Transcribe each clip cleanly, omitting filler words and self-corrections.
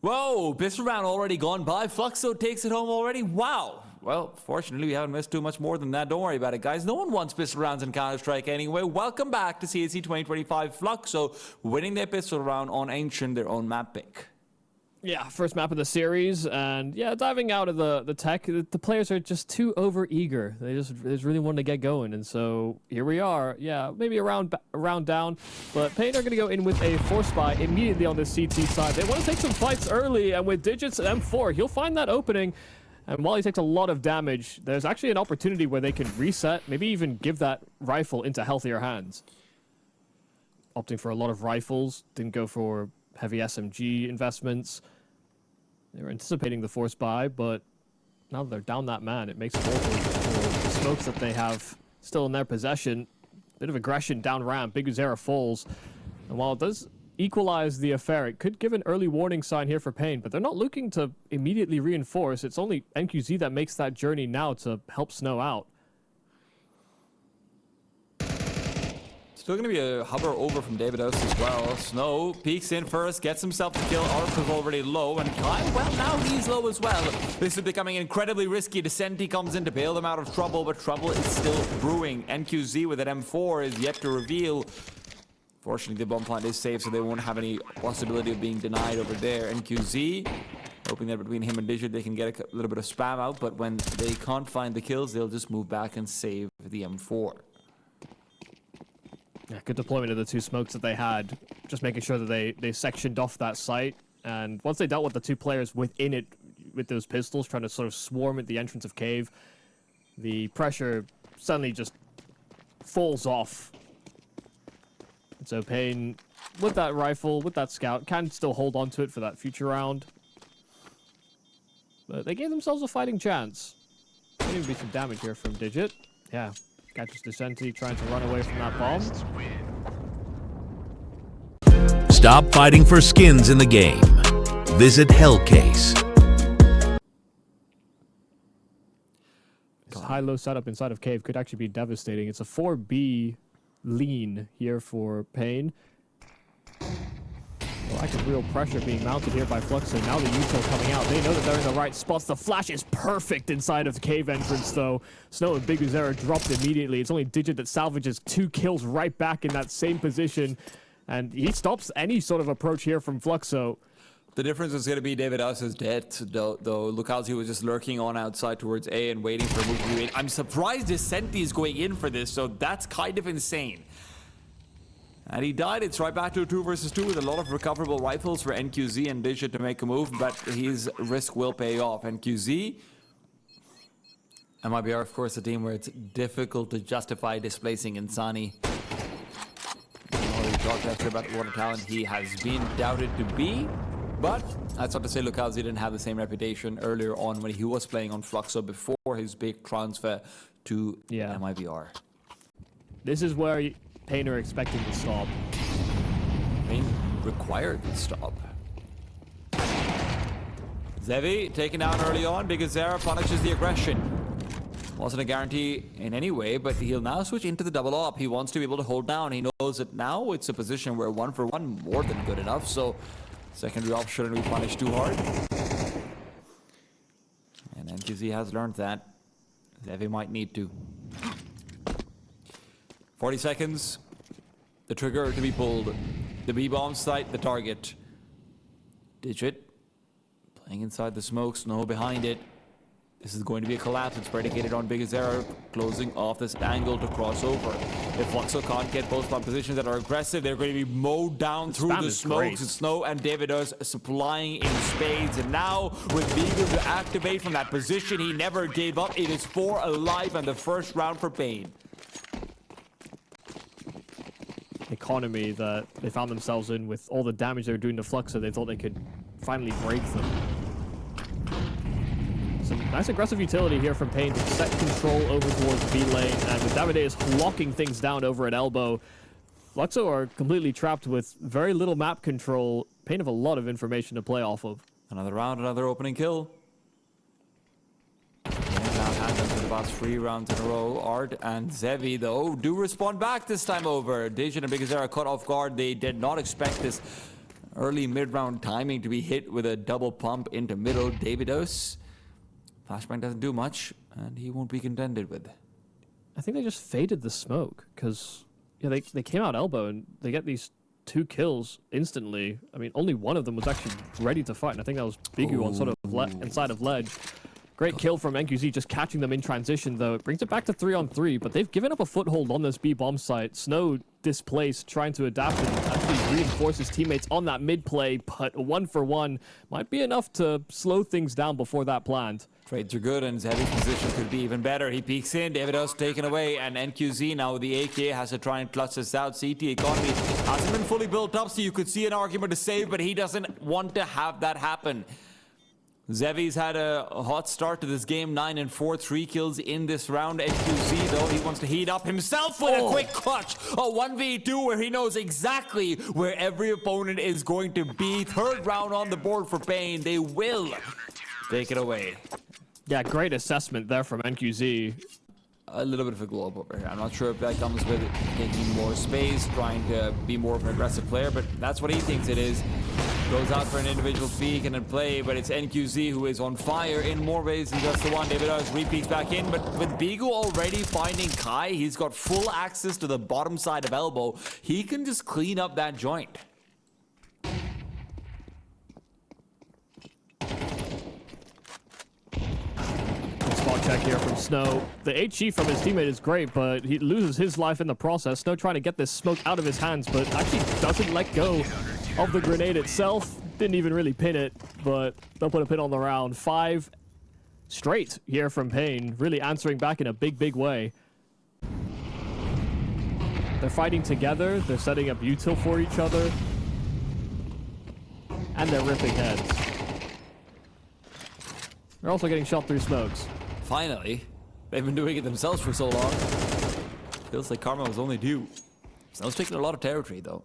Whoa, pistol round already gone by. Fluxo takes it home already. Wow. Well, fortunately, we haven't missed too much more than that. Don't worry about it, guys. No one wants pistol rounds in Counter-Strike anyway. Welcome back to CSC 2025. Fluxo winning their pistol round on Ancient, their own map pick. Yeah, first map of the series, and yeah, diving out of the tech, the players are just too over-eager. They just really want to get going, and so here we are. Yeah, maybe a round down, but paiN are going to go in with a force buy immediately on the CT side. They want to take some fights early, and with Digits at M4, he'll find that opening, and while he takes a lot of damage, there's actually an opportunity where they can reset, maybe even give that rifle into healthier hands. Opting for a lot of rifles, didn't go for heavy SMG investments. They were anticipating the force buy, but now that they're down that man, it makes it awful for the smokes that they have still in their possession. Bit of aggression down ramp. Big Uzera falls. And while it does equalize the affair, it could give an early warning sign here for paiN, but they're not looking to immediately reinforce. It's only NQZ that makes that journey now to help Snow out. Still going to be a hover over from Davidos as well. Snow peeks in first, gets himself the kill. Arf is already low, and Kai, well, now he's low as well. This is becoming incredibly risky. Descenti comes in to bail them out of trouble, but trouble is still brewing. NQZ with an M4 is yet to reveal. Fortunately, the bomb plant is safe, so they won't have any possibility of being denied over there. NQZ, hoping that between him and Digit, they can get a little bit of spam out, but when they can't find the kills, they'll just move back and save the M4. Yeah, good deployment of the two smokes that they had. Just making sure that they sectioned off that site. And once they dealt with the two players within it, with those pistols, trying to sort of swarm at the entrance of Cave, the pressure suddenly just falls off. And so paiN, with that rifle, with that scout, can still hold on to it for that future round. But they gave themselves a fighting chance. There even be some damage here from Digit. Yeah. Catches Descenti trying to run away from that bomb. Stop fighting for skins in the game. Visit Hellcase. This high-low setup inside of Cave could actually be devastating. It's a 4B lean here for paiN. Lack of real pressure being mounted here by Fluxo. Now the Util coming out. They know that they're in the right spots. The flash is perfect inside of the Cave entrance, though. Snow and Big Uzera dropped immediately. It's only Digit that salvages 2 kills right back in that same position. And he stops any sort of approach here from Fluxo. The difference is going to be Davidos' dead, though Lucazi was just lurking on outside towards A and waiting for a move to be made. I'm surprised Descenti is going in for this, so that's kind of insane. And he died. It's right back to a 2 versus 2 with a lot of recoverable rifles for NQZ and Digit to make a move, but his risk will pay off. NQZ, MIBR, of course, a team where it's difficult to justify displacing Insani. We talked after about what a talent he has been doubted to be, but that's not to say Lucazi didn't have the same reputation earlier on when he was playing on Fluxo before his big transfer to MIBR. This is where paiN are expecting to stop. paiN required the stop. Zevi taken down early on. Big Uzera punishes the aggression. Wasn't a guarantee in any way, but he'll now switch into the double op. He wants to be able to hold down. He knows that now it's a position where 1 for 1 more than good enough, so secondary op shouldn't be punished too hard. And NQZ has learned that. Zevi might need to. 40 seconds. The trigger to be pulled. The B-bomb site, the target. Digit playing inside the smoke, Snow behind it. This is going to be a collapse. It's predicated on Big Uzera closing off this angle to cross over. If Fluxo can't get both on positions that are aggressive, they're going to be mowed down through the smokes. And Snow and Davidos supplying in spades. And now, with Beagle to activate from that position, he never gave up. It is 4 alive and the first round for paiN. Economy that they found themselves in with all the damage they were doing to Fluxo, they thought they could finally break them. Some nice aggressive utility here from paiN to set control over towards B lane, and with Davides locking things down over at elbow, Fluxo are completely trapped with very little map control. paiN have a lot of information to play off of. Another round, another opening kill. For the past 3 rounds in a row. Art and Zevi, though, do respond back this time over. Digit and Big Uzera caught off guard. They did not expect this early mid-round timing to be hit with a double pump into middle. Davidos. Flashbang doesn't do much, and he won't be contended with. I think they just faded the smoke, because yeah, they came out elbow, and they get these 2 kills instantly. I mean, only one of them was actually ready to fight, and I think that was Bigu on sort of inside of ledge. Great kill from NQZ, just catching them in transition, though. It brings it back to 3-on-3, but they've given up a foothold on this B bomb site. Snow displaced, trying to adapt and actually reinforce his teammates on that mid play, but 1-for-1 might be enough to slow things down before that planned. Trades are good, and his heavy position could be even better. He peeks in, Davidos taken away, and NQZ now with the AK has to try and clutch this out. CT economy hasn't been fully built up, so you could see an argument to save, but he doesn't want to have that happen. Zevi's had a hot start to this game, 9-4, 3 kills in this round. NQZ, though, he wants to heat up himself with a quick clutch. A 1v2 where he knows exactly where every opponent is going to be. Third round on the board for paiN. They will take it away. Yeah, great assessment there from NQZ. A little bit of a glow up over here. I'm not sure if that comes with taking more space, trying to be more of an aggressive player, but that's what he thinks it is. Goes out for an individual peek and a play, but it's NQZ who is on fire in more ways than just the one. Davidos re-peeks back in, but with Bigu already finding Kai, he's got full access to the bottom side of elbow. He can just clean up that joint. Spot check here from Snow. The HE from his teammate is great, but he loses his life in the process. Snow trying to get this smoke out of his hands, but actually doesn't let go of the grenade itself. Didn't even really pin it, but they'll put a pin on the round. 5 straight here from paiN, really answering back in a big, big way. They're fighting together. They're setting up util for each other. And they're ripping heads. They're also getting shot through smokes. Finally. They've been doing it themselves for so long. Feels like karma was only due. Snow's taking a lot of territory, though.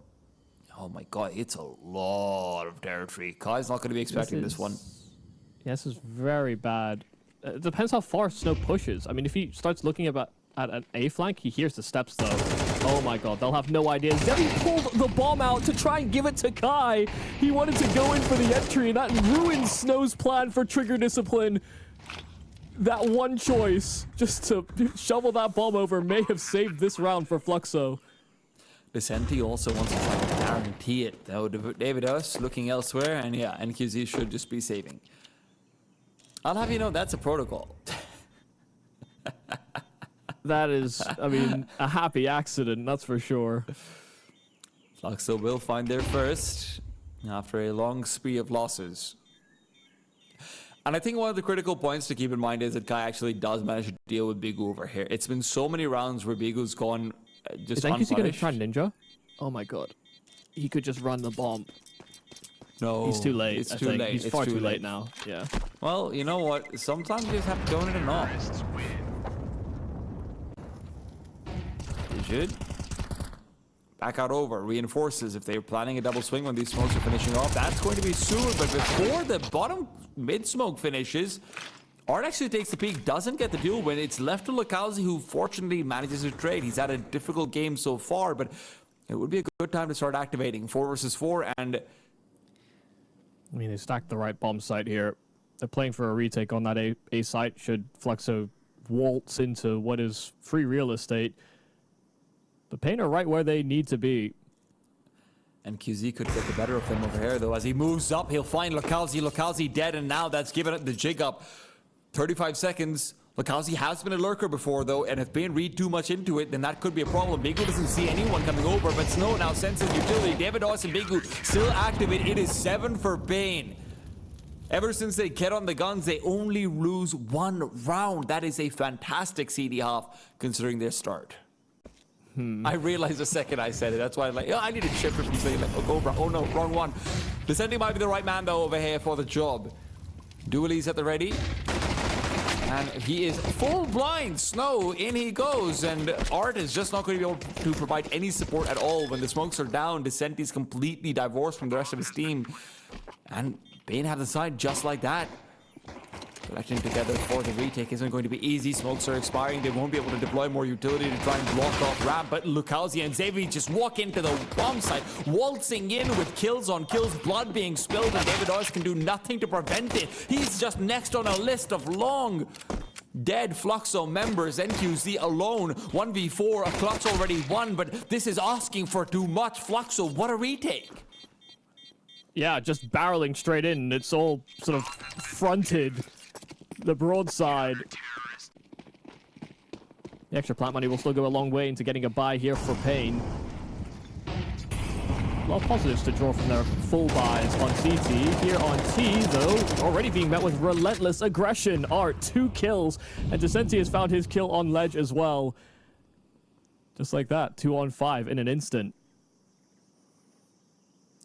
Oh my god, it's a lot of territory. Kai's not going to be expecting this one. Yeah, this is very bad. It depends how far Snow pushes. I mean, if he starts looking at an A flank, he hears the steps, though. Oh my god, they'll have no idea. Zevi pulled the bomb out to try and give it to Kai. He wanted to go in for the entry, and that ruined Snow's plan for trigger discipline. That one choice, just to shovel that bomb over, may have saved this round for Fluxo. Descenti also wants to try to guarantee it, though. Davidos looking elsewhere, and yeah, NQZ should just be saving. I'll have you know, that's a protocol. That is, I mean, a happy accident, that's for sure. Fluxo will find their first after a long spree of losses. And I think one of the critical points to keep in mind is that Kai actually does manage to deal with Bigu over here. It's been so many rounds where Bigu's gone just unpunished. Is NQZ going to try Ninja? Oh my god. He could just run the bomb. No. He's too late. It's too late. He's far too late now. Yeah. Well, you know what? Sometimes you just have to go in it or not. They should. Back out over. Reinforces if they're planning a double swing when these smokes are finishing off. That's going to be soon, but before the bottom mid-smoke finishes, Art actually takes the peak, doesn't get the duel win. It's left to Lakazi, who fortunately manages to trade. He's had a difficult game so far, but it would be a good time to start activating 4 versus 4, and I mean, they stacked the right bomb site here. They're playing for a retake on that A site should Fluxo waltz into what is free real estate. The paiN are right where they need to be. And QZ could get the better of him over here, though. As he moves up, he'll find Lakazi. Lakazi dead, and now that's given it the jig up. 35 seconds. Lakazi has been a lurker before, though, and if paiN read too much into it, then that could be a problem. Bigu doesn't see anyone coming over, but Snow now senses utility. Davidos and Bigu still active. It is 7 for paiN. Ever since they get on the guns, they only lose 1 round. That is a fantastic CD half, considering their start. I realized the second I said it. That's why I'm like, oh, I need a chip from saying like, oh, Cobra. Oh no, wrong one. Descending might be the right man though over here for the job. Dualies at the ready. And he is full blind. Snow, in he goes. And Art is just not going to be able to provide any support at all. When the smokes are down, Descenti's completely divorced from the rest of his team. And paiN have the side just like that. Collecting together for the retake isn't going to be easy. Smokes are expiring. They won't be able to deploy more utility to try and block off ramp. But Lukowski and Xavier just walk into the bomb site, waltzing in with kills on kills, blood being spilled, and David Oz can do nothing to prevent it. He's just next on a list of long dead Fluxo members. NQZ alone, 1v4. A clutch already won, but this is asking for too much. Fluxo, what a retake. Yeah, just barreling straight in. It's all sort of fronted the broadside. The extra plant money will still go a long way into getting a buy here for paiN. A lot of positives to draw from their full buys on CT. Here on T, though, already being met with relentless aggression. Art, 2 kills, and Descenti has found his kill on ledge as well. Just like that, 2 on 5 in an instant.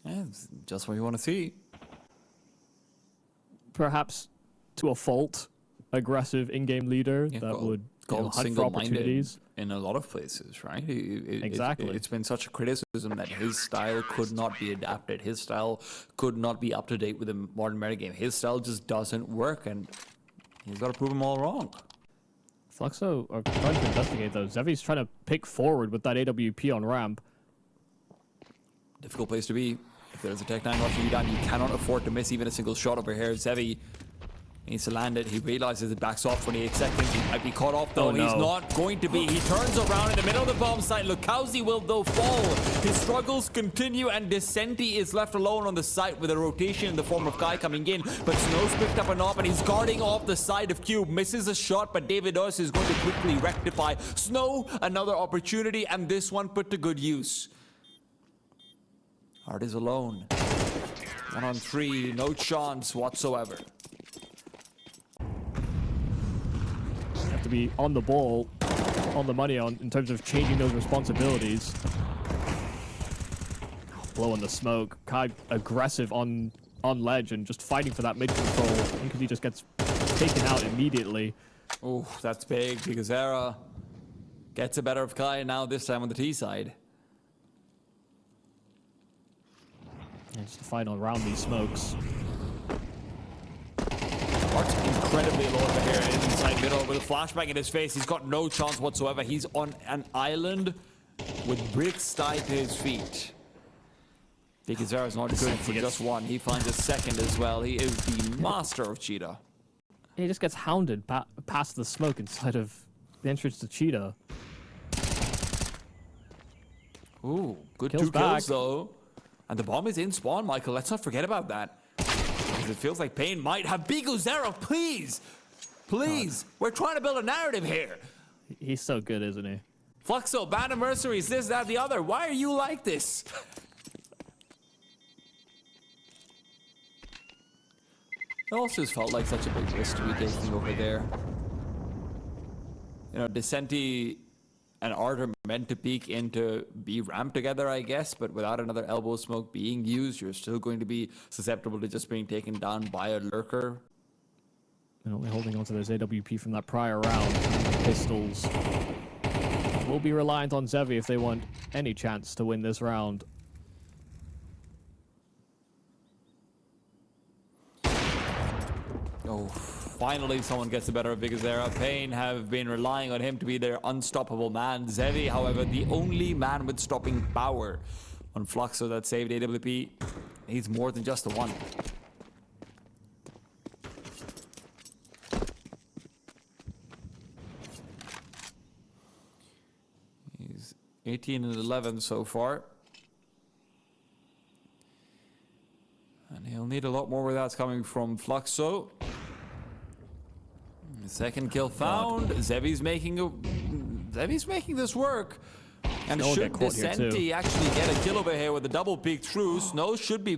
Yeah, it's just what you want to see. Perhaps to a fault, aggressive in-game leader that would hunt for opportunities. In a lot of places, right? Exactly. It's been such a criticism that his style could not be adapted. His style could not be up to date with the modern metagame. His style just doesn't work, and he's got to prove them all wrong. Fluxo are trying to investigate, though. Zevi's trying to pick forward with that AWP on ramp. Difficult place to be. If there's a Tech 9 rushing you down, you cannot afford to miss even a single shot over here. Zevi needs to land it. He realizes it backs off 28 seconds. He might be caught off, though. Oh, no. He's not going to be. He turns around in the middle of the bomb site. Lukowski will, though, fall. His struggles continue, and Descenti is left alone on the site with a rotation in the form of Kai coming in. But Snow's picked up an op, and he's guarding off the side of Cube. Misses a shot, but David Urs is going to quickly rectify. Snow, another opportunity, and this one put to good use. Art is alone. 1 on 3, no chance whatsoever. You have to be on the ball, on the money in terms of changing those responsibilities. Blowing the smoke. Kai aggressive on ledge and just fighting for that mid control because he just gets taken out immediately. Oh, that's big because Era gets the better of Kai now, this time on the T side. And just the final around these smokes. Art's incredibly low over here inside middle with a flashbang in his face. He's got no chance whatsoever. He's on an island with bricks tied to his feet. Because Zera's not good for just one. He finds a second as well. He is the master of Cheetah. He just gets hounded past the smoke inside of the entrance to Cheetah. Ooh, good Kills 2 back. kills though. And the bomb is in spawn, Michael. Let's not forget about that. Because it feels like paiN might have Bigo Zera, please! Please! God. We're trying to build a narrative here. He's so good, isn't he? Fluxo, Band of Mercenaries, this, that, the other. Why are you like this? It also just felt like such a big risk to be taking over there. You know, Descenti and Art are meant to peek into B ramp together, I guess, but without another elbow smoke being used, you're still going to be susceptible to just being taken down by a lurker. And only holding onto those AWP from that prior round. Pistols will be reliant on Zevi if they want any chance to win this round. Oh, finally someone gets the better of Vigazera. paiN have been relying on him to be their unstoppable man. Zevi, however, the only man with stopping power on Fluxo that saved AWP. Needs more than just the one. He's 18 and 11 so far. And he'll need a lot more where that's coming from Fluxo. Second kill found. Zevi's making this work. And should Descenti actually get a kill over here with a double peek through, Snow should be...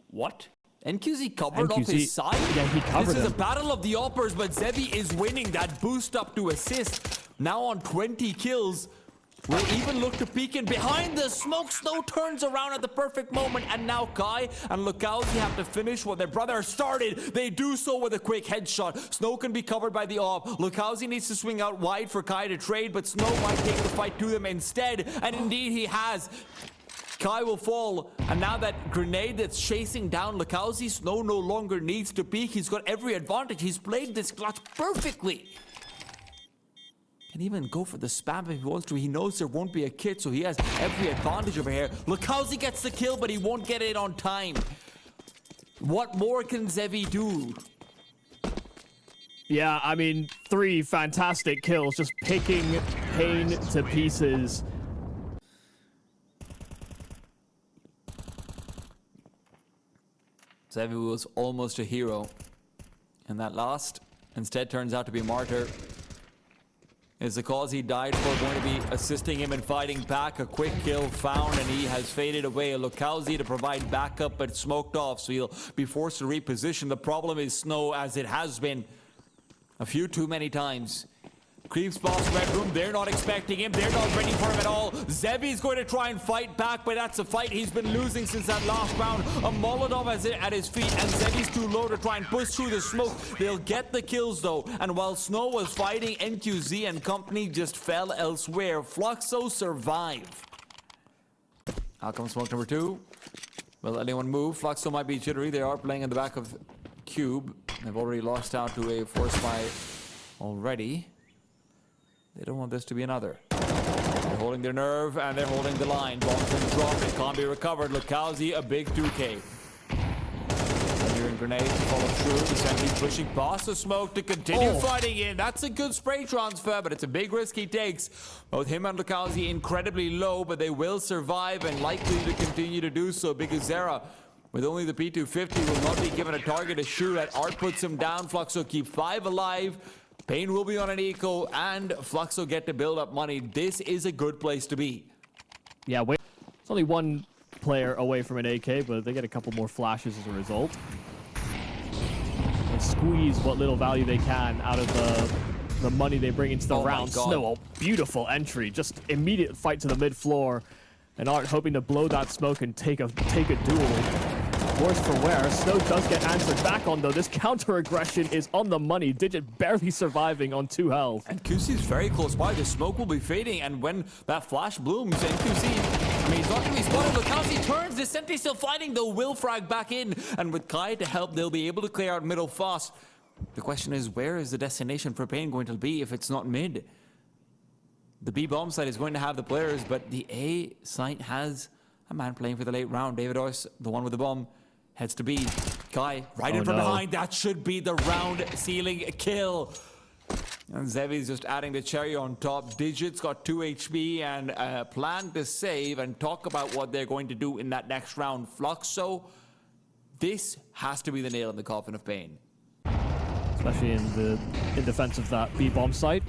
What? NQZ covered off his side? Yeah, he covered This is a battle of the uppers, but Zevi is winning that boost up to assist. Now on 20 kills. Will even look to peek in behind the smoke. Snow turns around at the perfect moment, and now Kai and Lukowski have to finish what their brother started. They do so with a quick headshot. Snow can be covered by the op. Lukowski needs to swing out wide for Kai to trade, but Snow might take the fight to them instead, and indeed he has. Kai will fall, and now that grenade that's chasing down Lukowski, Snow no longer needs to peek. He's got every advantage. He's played this clutch perfectly. Can even go for the spam if he wants to. He knows there won't be a kit, so he has every advantage over here. Lukowski gets the kill, but he won't get it on time. What more can Zevi do? Yeah, I mean, 3 fantastic kills, just picking paiN to pieces. Zevi was almost a hero. And that last instead turns out to be a martyr. Is the cause he died for going to be assisting him in fighting back? A quick kill found, and he has faded away. Lukowski to provide backup, but smoked off, so he'll be forced to reposition. The problem is Snow, as it has been a few too many times. Creeps past Red Room. They're not expecting him. They're not ready for him at all. Zevi's going to try and fight back, but that's a fight he's been losing since that last round. A Molotov at his feet, and Zevi's too low to try and push through the smoke. They'll get the kills, though. And while Snow was fighting, NQZ and company just fell elsewhere. Fluxo survive. Out comes smoke number 2. Will anyone move? Fluxo might be jittery. They are playing in the back of Cube. They've already lost out to a force buy already. They don't want this to be another. They're holding their nerve, and they're holding the line. Bomb's been dropped. It can't be recovered. Lukowski, a big 2K. Sending grenades to follow through. The Sentry's pushing past the smoke to continue fighting in. That's a good spray transfer, but it's a big risk he takes. Both him and Lukowski incredibly low, but they will survive and likely to continue to do so because Zera, with only the P250, will not be given a target to shoot at. Art puts him down. Fluxo keep 5 alive. paiN will be on an eco, and Fluxo get to build up money. This is a good place to be. Yeah, wait. It's only 1 player away from an AK, but they get a couple more flashes as a result. And squeeze what little value they can out of the money they bring into the round. Snow, a beautiful entry. Just immediate fight to the mid-floor. And Art hoping to blow that smoke and take a duel. Worse for wear. Snow does get answered back on, though. This counter-aggression is on the money. Digit barely surviving on 2 health. And QC's very close by. The smoke will be fading, and when that flash blooms, and QC, I mean, he's not going to be spotted. Lukowski turns. The Sentry still fighting, though. Will frag back in. And with Kai to help, they'll be able to clear out middle fast. The question is, where is the destination for paiN going to be if it's not mid? The B bomb site is going to have the players, but the A site has a man playing for the late round. David Ors, the one with the bomb, heads to B. Kai, right in from behind. That should be the round sealing kill. And Zevi's just adding the cherry on top. Digit's got 2 HP and a plan to save and talk about what they're going to do in that next round. Fluxo, this has to be the nail in the coffin of paiN. Especially in defense of that B bomb site.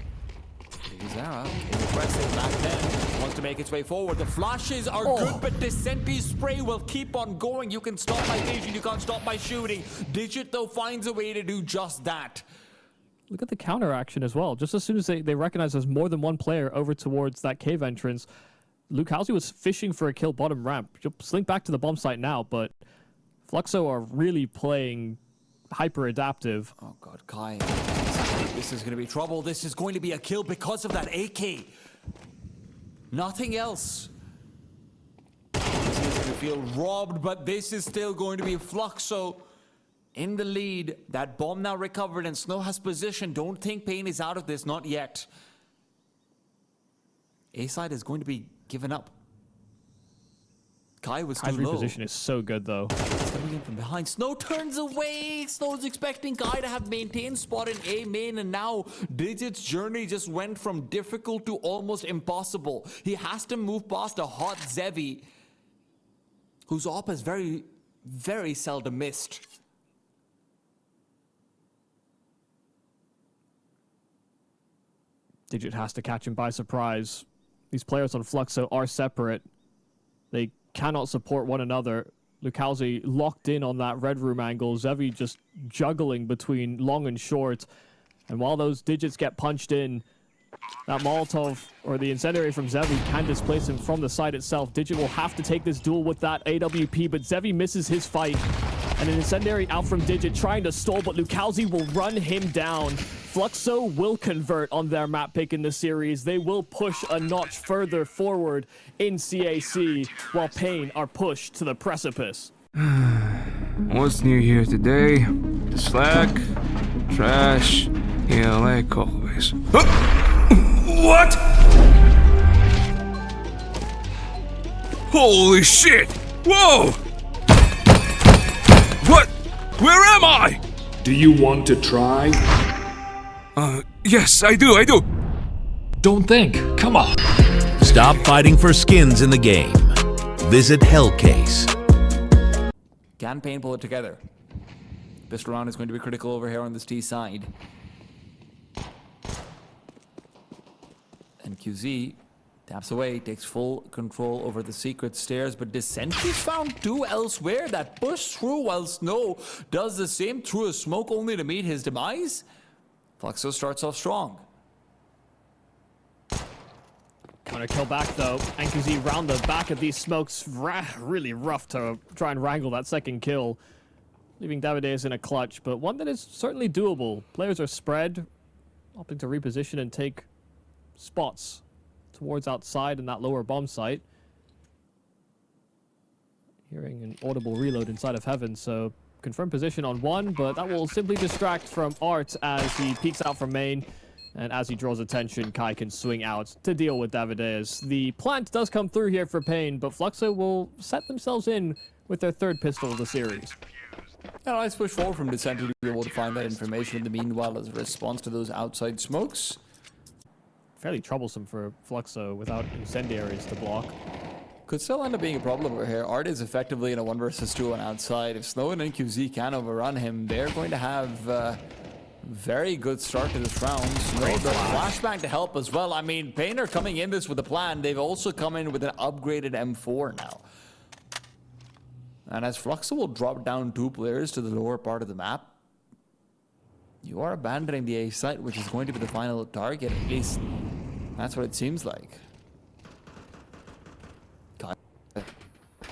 Zara, aggressive back then, wants to make its way forward. The flashes are good, but the Sentry spray will keep on going. You can stop by vision, you can't stop by shooting. Digit, though, finds a way to do just that. Look at the counter action as well. Just as soon as they recognize there's more than 1 player over towards that cave entrance, Lukowski was fishing for a kill bottom ramp. You'll slink back to the bomb site now, but Fluxo are really playing hyper adaptive. Oh god, Kai. This is going to be trouble. This is going to be a kill because of that AK. Nothing else. He's going to feel robbed, but this is still going to be Fluxo in the lead. That bomb now recovered, and Snow has position. Don't think paiN is out of this, not yet. A side is going to be given up. Kai was too low. Reposition is so good, though. He's coming in from behind. Snow turns away. Snow's expecting Kai to have maintained spot in A main, and now Digit's journey just went from difficult to almost impossible. He has to move past a hot Zevi, whose op has very, very seldom missed. Digit has to catch him by surprise. These players on Fluxo are separate. They cannot support one another. Lukowski locked in on that red room angle. Zevi just juggling between long and short. And while those Digits get punched in, that Molotov or the incendiary from Zevi can displace him from the side itself. Digit will have to take this duel with that AWP, but Zevi misses his fight. And an incendiary out from Digit trying to stall, but Lukowski will run him down. Fluxo will convert on their map pick in the series. They will push a notch further forward in CAC, while paiN are pushed to the precipice. What's new here today? The Slack, trash, yeah, like always. What? Holy shit! Whoa! What? Where am I? Do you want to try? Yes, I do. Don't think. Come on. Stop fighting for skins in the game. Visit Hellcase. Can paiN pull it together? This round is going to be critical over here on this T side. And QZ taps away, takes full control over the secret stairs, but Descent is found too elsewhere. That push through while Snow does the same through a smoke only to meet his demise. Fluxo starts off strong. Gonna kill back though. NQZ round the back of these smokes. Really rough to try and wrangle that second kill. Leaving Davideus in a clutch, but one that is certainly doable. Players are spread, opting to reposition and take spots towards outside in that lower bomb site. Hearing an audible reload inside of Heaven, so confirm position on one, but that will simply distract from Art as he peeks out from main. And as he draws attention, Kai can swing out to deal with Davideus. The plant does come through here for paiN, but Fluxo will set themselves in with their third pistol of the series. A nice push forward from Descent to be able to find that information in the meanwhile as a response to those outside smokes. Fairly troublesome for Fluxo without incendiaries to block. Could still end up being a problem over here. Art is effectively in a 1 versus 2 on outside. If Snow and NQZ can overrun him, they're going to have very good start to this round. Snow does flashbang to help as well. I mean, paiN are coming in this with a plan. They've also come in with an upgraded M4 now. And as Fluxo will drop down 2 players to the lower part of the map, you are abandoning the A site, which is going to be the final target. At least that's what it seems like.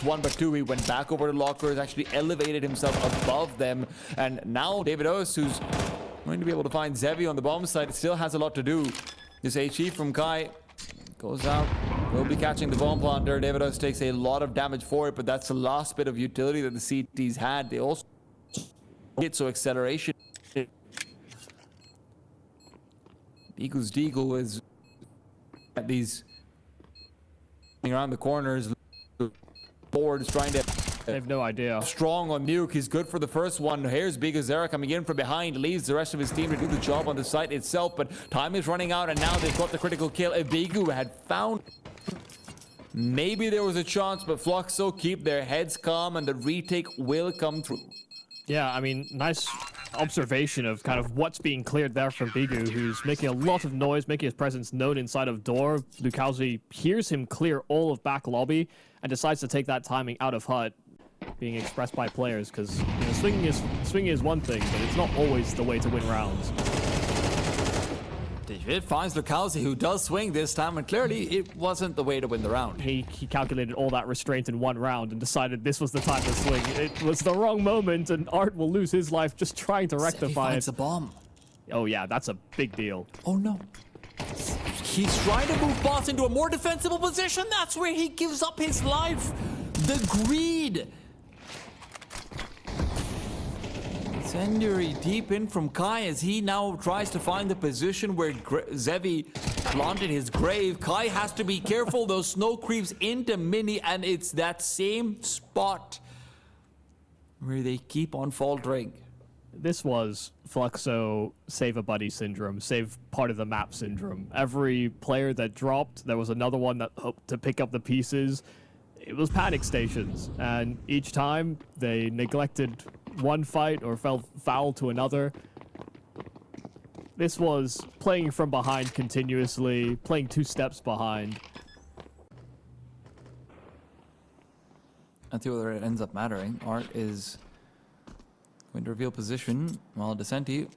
1 but 2, he went back over to lockers, actually elevated himself above them, and now Davideus, who's going to be able to find Zevi on the bomb site, still has a lot to do. This HE from Kai goes out, will be catching the bomb planter. Davideus takes a lot of damage for it, but that's the last bit of utility that the CTs had. They also hit, so acceleration. Eagles Deagle is at these around the corners. Board is trying to. They have no idea. Strong on Nuke. He's good for the first one. Here's Bigazera coming in from behind. Leaves the rest of his team to do the job on the site itself. But time is running out, and now they've got the critical kill. If Bigu had found, maybe there was a chance, but Fluxo keep their heads calm, and the retake will come through. Yeah, I mean, nice observation of kind of what's being cleared there from Bigu, who's making a lot of noise, making his presence known inside of door. Lukowski hears him clear all of back lobby and decides to take that timing out of HUT, being expressed by players, because swinging is one thing, but it's not always the way to win rounds. It finds Lukowski, who does swing this time, and clearly it wasn't the way to win the round. He calculated all that restraint in one round and decided this was the time to swing. It was the wrong moment, and Art will lose his life just trying to rectify it. It's a bomb. Oh yeah, that's a big deal. Oh no. He's trying to move boss into a more defensible position. That's where he gives up his life. The greed. Incendiary deep in from Kai as he now tries to find the position where Zevi planted his grave. Kai has to be careful. Those snow creeps into Mini, and it's that same spot where they keep on faltering. This was Fluxo save a buddy syndrome, save part of the map syndrome. Every player that dropped, there was another one that hoped to pick up the pieces. It was panic stations, and each time they neglected one fight or fell foul to another. This was playing from behind continuously, playing 2 steps behind. I think whether it ends up mattering. Art is going to reveal position while Descenti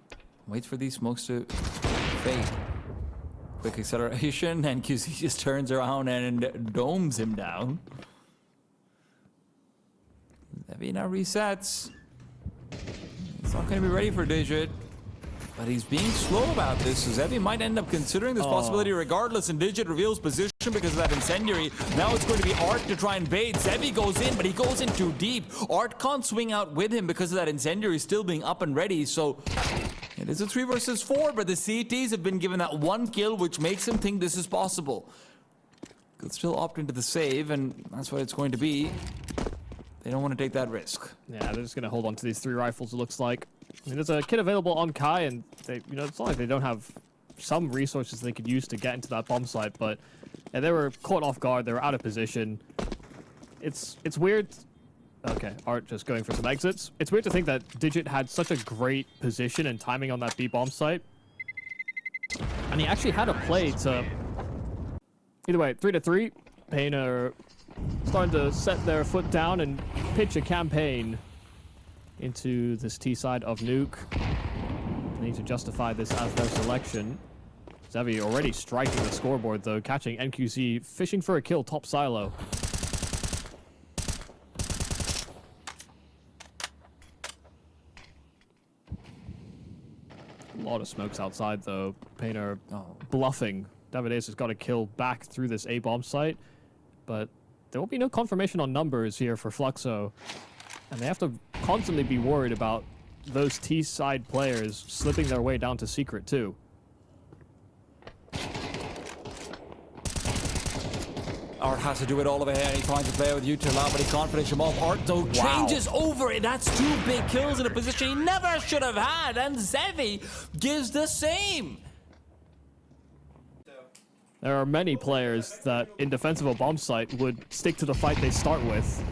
waits for these smokes to fade. Quick acceleration, and QC just turns around and domes him down. Zevi now resets. It's not going to be ready for Digit. But he's being slow about this, so Zevi might end up considering this possibility regardless, and Digit reveals position because of that incendiary. Now it's going to be Art to try and bait. Zevi goes in, but he goes in too deep. Art can't swing out with him because of that incendiary still being up and ready, so it is a 3 versus 4, but the CTs have been given that 1 kill, which makes him think this is possible. Could still opt into the save, and that's what it's going to be. They don't want to take that risk. Yeah, they're just going to hold on to these 3 rifles, it looks like. I mean, there's a kit available on Kai, and they, you know, it's not like they don't have some resources they could use to get into that bomb site, but yeah, they were caught off guard. They were out of position. It's weird. Okay, Art just going for some exits. It's weird to think that Digit had such a great position and timing on that B bomb site, and he actually had a play to. Either way, 3-3. paiN are starting to set their foot down and pitch a campaign into this T side of Nuke. They need to justify this as their selection. Zevi already striking the scoreboard though, catching NQZ fishing for a kill top silo. A lot of smokes outside though. paiN are bluffing. Davides has got a kill back through this A bomb site, but there will be no confirmation on numbers here for Fluxo. And they have to constantly be worried about those T-side players slipping their way down to secret, too. Art has to do it all over here, and he finds a player with TYLOO, but he can't finish him off. Art, though, changes over it. That's 2 big kills in a position he never should have had, and Zevi gives the same. There are many players that, in defense of a bomb site, would stick to the fight they start with.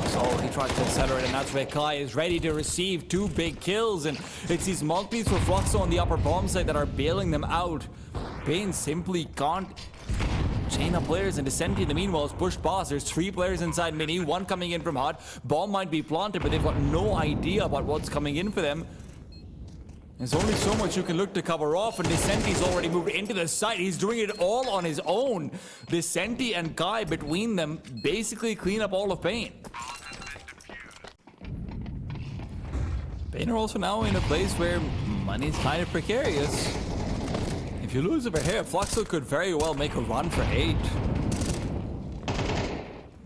So he tried to accelerate, and that's where Kai is ready to receive 2 big kills, and it's these multis for Fluxo on the upper bomb side that are bailing them out. paiN simply can't chain up players, and Descenti in the meanwhile is pushed past. There's 3 players inside mini, 1 coming in from HUT. Bomb might be planted, but they've got no idea about what's coming in for them. There's only so much you can look to cover off, and Descenti's already moved into the site. He's doing it all on his own. Descenti and Kai between them basically clean up all of paiN. paiN are also now in a place where money's kind of precarious. If you lose over here, Fluxo could very well make a run for 8.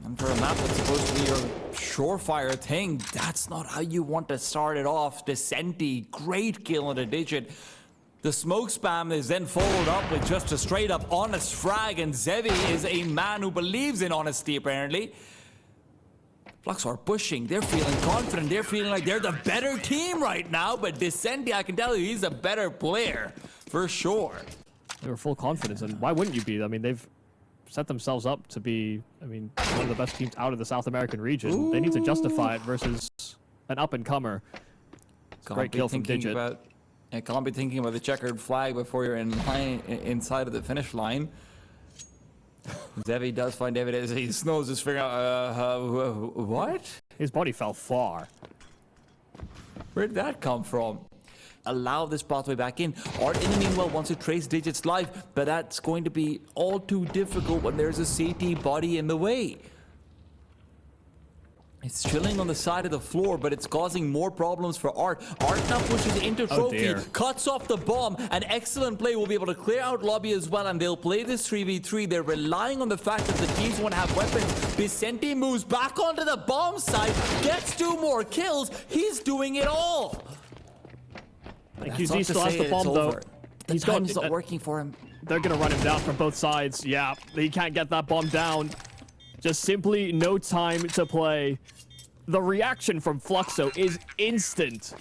And for a map that's supposed to be your surefire thing, that's not how you want to start it off. Descenti, great kill on a Digit. The smoke spam is then followed up with just a straight up honest frag, and Zevi is a man who believes in honesty apparently. Fluxo are pushing, they're feeling confident, they're feeling like they're the better team right now, but Descenti, I can tell you, he's a better player, for sure. They were full confidence, and why wouldn't you be? I mean, they've set themselves up to be, I mean, one of the best teams out of the South American region. Ooh. They need to justify it versus an up-and-comer. Great kill from Digit. I can't be thinking about the checkered flag before you're in line, inside of the finish line. Zevi does find evidence. His nose is figuring out, what? His body fell far. Where did that come from? Allow this pathway back in. Art in the meanwhile wants to trace Digit's life, but that's going to be all too difficult when there's a CT body in the way. It's chilling on the side of the floor, but it's causing more problems for Art. Art now pushes into Trophy, cuts off the bomb. An excellent play will be able to clear out lobby as well, and they'll play this 3v3. They're relying on the fact that the teams won't have weapons. Descenti moves back onto the bomb site, gets 2 more kills. He's doing it all. QZ still has the bomb though. He's not working for him. They're gonna run him down from both sides. Yeah, he can't get that bomb down. Just simply no time to play. The reaction from Fluxo is instant.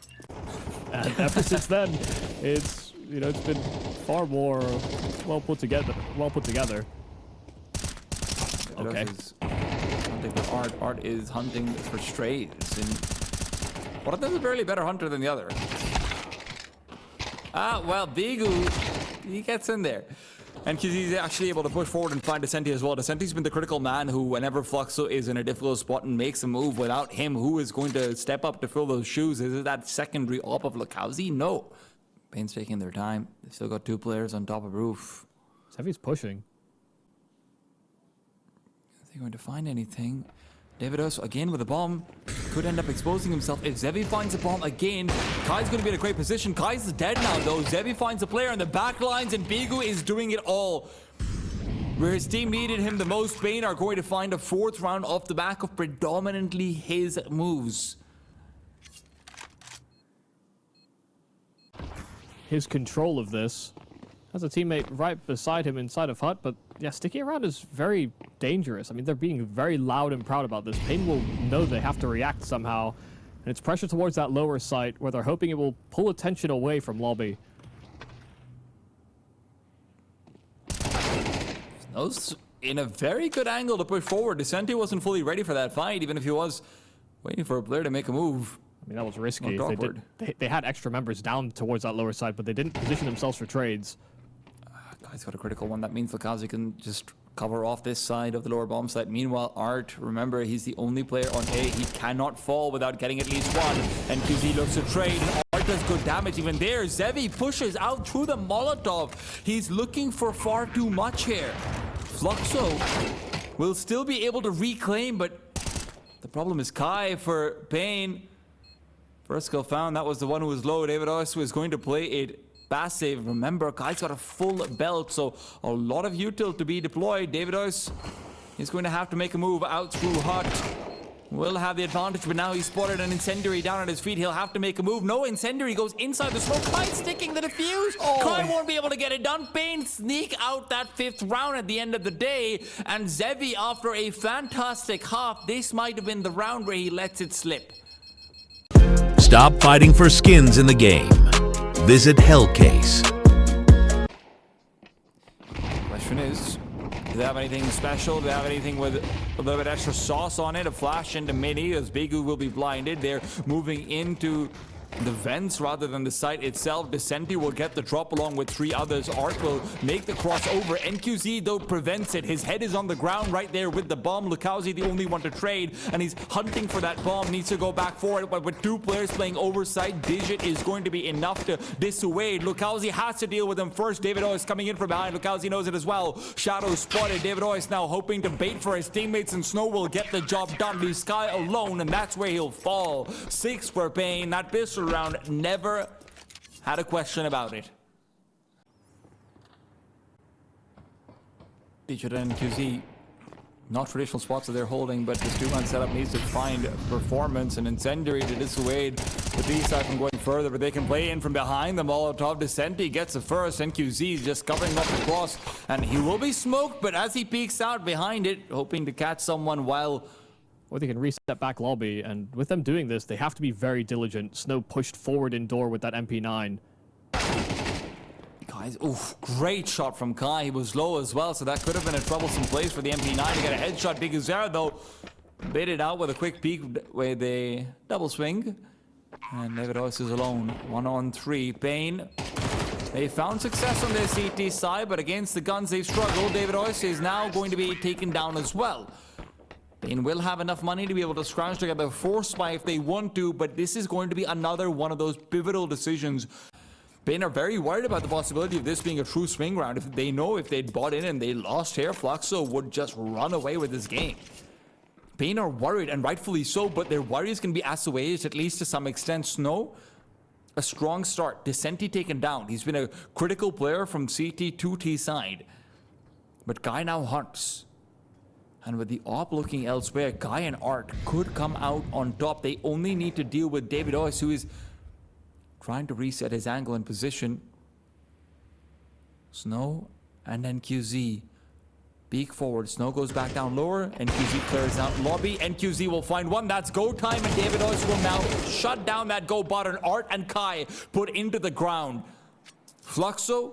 And ever since then, it's, you know, it's been far more well put together. Okay. Hunting for Art is hunting for strays. And one of them is a barely better hunter than the other. Well, Bigu, he gets in there. And he's actually able to push forward and find Descenti as well. Descenti's been the critical man who, whenever Fluxo is in a difficult spot and makes a move, without him, who is going to step up to fill those shoes? Is it that secondary op of Lakauzi? No. paiN's taking their time. They've still got 2 players on top of roof. Zevi's pushing. Are they going to find anything? Davidos again with a bomb. could end up exposing himself. If Zevi finds a bomb again, Kai's going to be in a great position. Kai's dead now, though. Zevi finds a player in the back lines, and Bigu is doing it all. Where his team needed him the most, paiN are going to find a 4th round off the back of predominantly his moves. His control of this has a teammate right beside him inside of HUT, but yeah, sticking around is very dangerous. I mean, they're being very loud and proud about this. paiN will know they have to react somehow, and it's pressure towards that lower site where they're hoping it will pull attention away from Lobby. Those in a very good angle to push forward. Descenti wasn't fully ready for that fight, even if he was waiting for a player to make a move. I mean, that was risky. They had extra members down towards that lower side, but they didn't position themselves for trades. Guy's got a critical one. That means Fluxo can just cover off this side of the lower bomb site. Meanwhile, Art, remember, he's the only player on A. He cannot fall without getting at least one. And QZ looks to trade, and Art does good damage even there. Zevi pushes out through the Molotov. He's looking for far too much here. Fluxo will still be able to reclaim, but the problem is Kai for paiN. First kill found, that was the one who was low. Davidos was going to play it passive. Remember, Kai's got a full belt, so a lot of util to be deployed. Davidos is going to have to make a move out through HUT. Will have the advantage, but now he's spotted an incendiary down at his feet. He'll have to make a move. No incendiary, goes inside the smoke. Kai sticking the defuse. Kai won't be able to get it done. paiN sneak out that 5th round at the end of the day. And Zevi, after a fantastic half, this might have been the round where he lets it slip. Stop fighting for skins in the game. Visit Hellcase. Question is, do they have anything special? Do they have anything with a little bit extra sauce on it? A flash into mini, as Bigu will be blinded. They're moving into the vents rather than the site itself. Descenti will get the drop along with 3 others. Art will make the crossover. NQZ, though, prevents it. His head is on the ground right there with the bomb. Lukowski, the only one to trade, and he's hunting for that bomb. Needs to go back for it, but with 2 players playing oversight, Digit is going to be enough to dissuade. Lukowski has to deal with him first. Davido is coming in from behind. Lukowski knows it as well. Shadow spotted. Davido is now hoping to bait for his teammates, and Snow will get the job done. Leaves Sky alone, and that's where he'll fall. 6 for paiN. That pistol round, never had a question about it. Digit and QZ, not traditional spots that they're holding, but this 2-man setup needs to find performance and incendiary to dissuade the B side from going further, but they can play in from behind the Molotov. Descenti gets the first, and QZ is just covering up the cross, and he will be smoked, but as he peeks out behind it, hoping to catch someone while... Or they can reset back Lobby, and with them doing this, they have to be very diligent. Snow pushed forward indoor with that MP9. Guys, oof, great shot from Kai. He was low as well, so that could have been a troublesome place for the MP9 to get a headshot. Big Uzera, though, bait it out with a quick peek with a double swing. And Davidos is alone. 1-on-3. paiN, they found success on their CT side, but against the guns they've struggled. Davidos is now going to be taken down as well. paiN will have enough money to be able to scrounge together a 4 spy if they want to, but this is going to be another one of those pivotal decisions. paiN are very worried about the possibility of this being a true swing round. If they know if they'd bought in and they lost here, Fluxo would just run away with this game. paiN are worried, and rightfully so, but their worries can be assuaged, at least to some extent. Snow, a strong start. Descenti taken down. He's been a critical player from CT to T side. But Guy now hunts. And with the AWP looking elsewhere, Guy and Art could come out on top. They only need to deal with Davidos, who is trying to reset his angle and position. Snow and then QZ. Peek forward. Snow goes back down lower, and QZ clears out lobby, and QZ will find one. That's go time, and Davidos will now shut down that go button. Art and Kai put into the ground. Fluxo,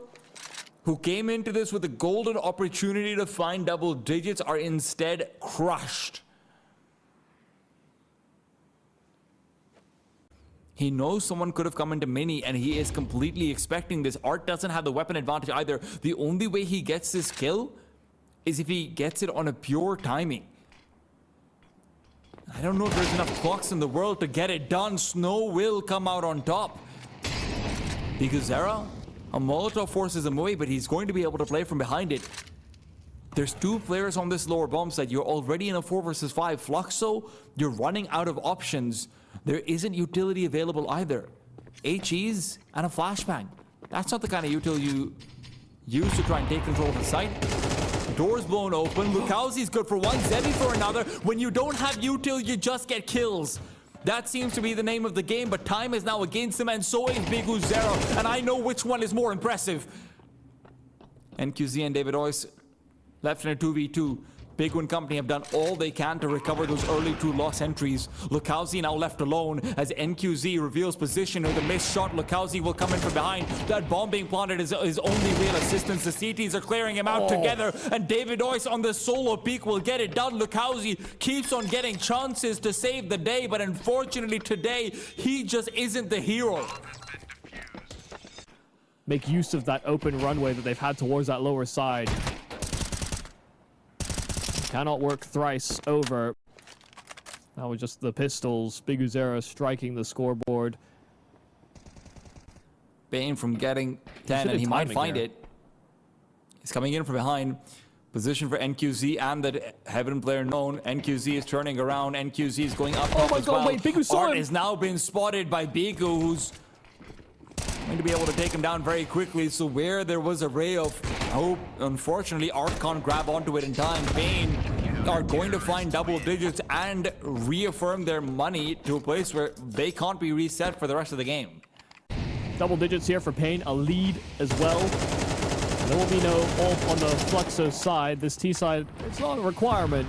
who came into this with a golden opportunity to find double digits, are instead crushed. He knows someone could have come into mini, and he is completely expecting this. Art doesn't have the weapon advantage either. The only way he gets this kill is if he gets it on a pure timing. I don't know if there's enough clocks in the world to get it done. Snow will come out on top. Because Zera, a Molotov forces him away, but he's going to be able to play from behind it. There's 2 players on this lower bomb side. You're already in a 4 versus 5. Fluxo, you're running out of options. There isn't utility available either. HEs and a flashbang. That's not the kind of util you use to try and take control of the site. Doors blown open. Lukowski's good for one, Zebi for another. When you don't have util, you just get kills. That seems to be the name of the game, but time is now against him, and so is biguzero. And I know which one is more impressive. NQZ and David Oyce left in a 2v2. Big Win Company have done all they can to recover those early 2 loss entries. Lukowski now left alone as NQZ reveals position with a missed shot. Lukowski will come in from behind. That bomb being planted is his only real assistance. The CTs are clearing him out together, and David Oyce on the solo peak will get it done. Lukowski keeps on getting chances to save the day, but unfortunately today, he just isn't the hero. Make use of that open runway that they've had towards that lower side. Cannot work thrice over. That was just the pistols. biguzero striking the scoreboard. paiN from getting 10, and he might find it. He's coming in from behind. Position for NQZ and the Heaven player known. NQZ is turning around. NQZ is going up Oh my as god, well. wait, Bigu saw Art him! has now been spotted by Bigu, who's going to be able to take him down very quickly. So where there was a ray of hope, unfortunately, Art can't grab onto it in time. paiN are going to find double digits and reaffirm their money to a place where they can't be reset for the rest of the game. Double digits here for paiN, a lead as well. There will be no ult on the Fluxo side. This T side, it's not a requirement.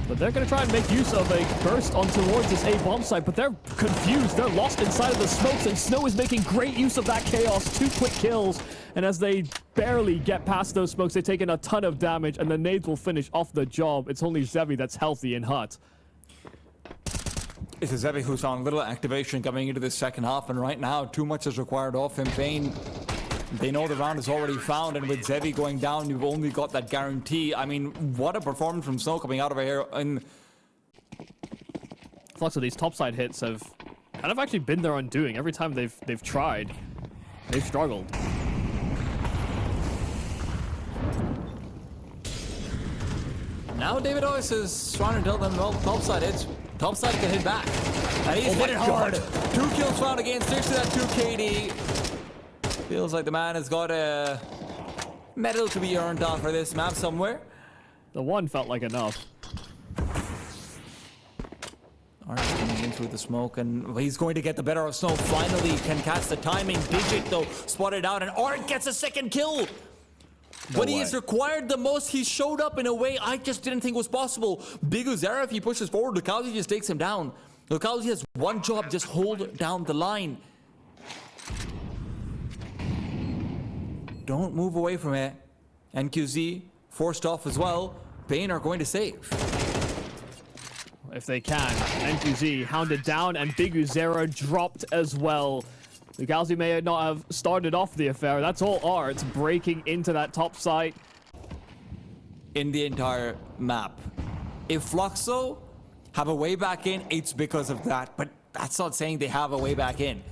But they're going to try and make use of a burst on towards this A bomb site, but they're confused. They're lost inside of the smokes, and Snow is making great use of that chaos. 2 quick kills, and as they barely get past those smokes, they take in a ton of damage, and the nades will finish off the job. It's only Zebi that's healthy in HUT. It's Zebi who's found little activation coming into the second half, and right now, too much is required of him. paiN, they know the round is already found, and with Zebi going down, you've only got that guarantee. I mean, what a performance from Snow coming out of here. And Fluxo, these topside hits have kind of actually been their undoing. Every time they've tried, they've struggled. now David Oyce is trying to tell them, well, topside hits. Topside can hit back. And he's hit it hard. 2 kills found again, 6 to that 2 KD. Feels like the man has got a medal to be earned on for this map somewhere. The 1 felt like enough. Art's coming in through the smoke, and he's going to get the better of Snow. Finally can catch the timing. Digit, though, spotted out, and Art gets a second kill. When he is required the most, he showed up in a way I just didn't think was possible. biguzero, if he pushes forward, Lukowski just takes him down. Lukowski has one job, just hold down the line. Don't move away from it. NQZ forced off as well. paiN are going to save. If they can. NQZ hounded down, and biguzero dropped as well. Lukowski may not have started off the affair. That's all Art breaking into that top site. In the entire map. If Fluxo have a way back in, it's because of that. But that's not saying they have a way back in.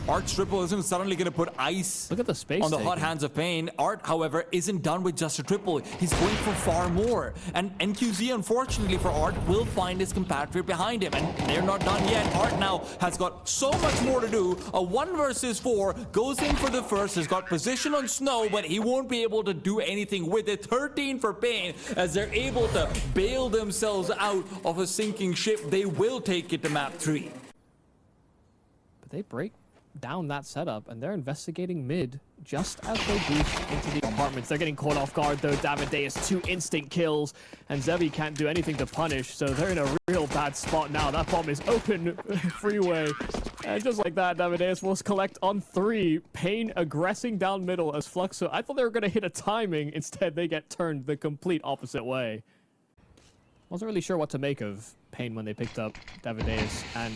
Art's triple isn't suddenly going to put ice Look at the space on the hot taken. hands of paiN. Art, however, isn't done with just a triple. He's going for far more. And NQZ, unfortunately for Art, will find his compatriot behind him. And they're not done yet. Art now has got so much more to do. A 1 versus 4, goes in for the first, has got position on Snow, but he won't be able to do anything with it. 13 for paiN, as they're able to bail themselves out of a sinking ship. They will take it to map 3. But they break down that setup, and they're investigating mid just as they boost into the apartments. They're getting caught off guard, though. Davideus 2 instant kills, and Zebi can't do anything to punish, so they're in a real bad spot now. That bomb is open freeway, and just like that, Davideus will collect on 3. paiN aggressing down middle as Fluxo. I thought they were going to hit a timing. Instead, they get turned the complete opposite way. Wasn't really sure what to make of paiN when they picked up Davideus and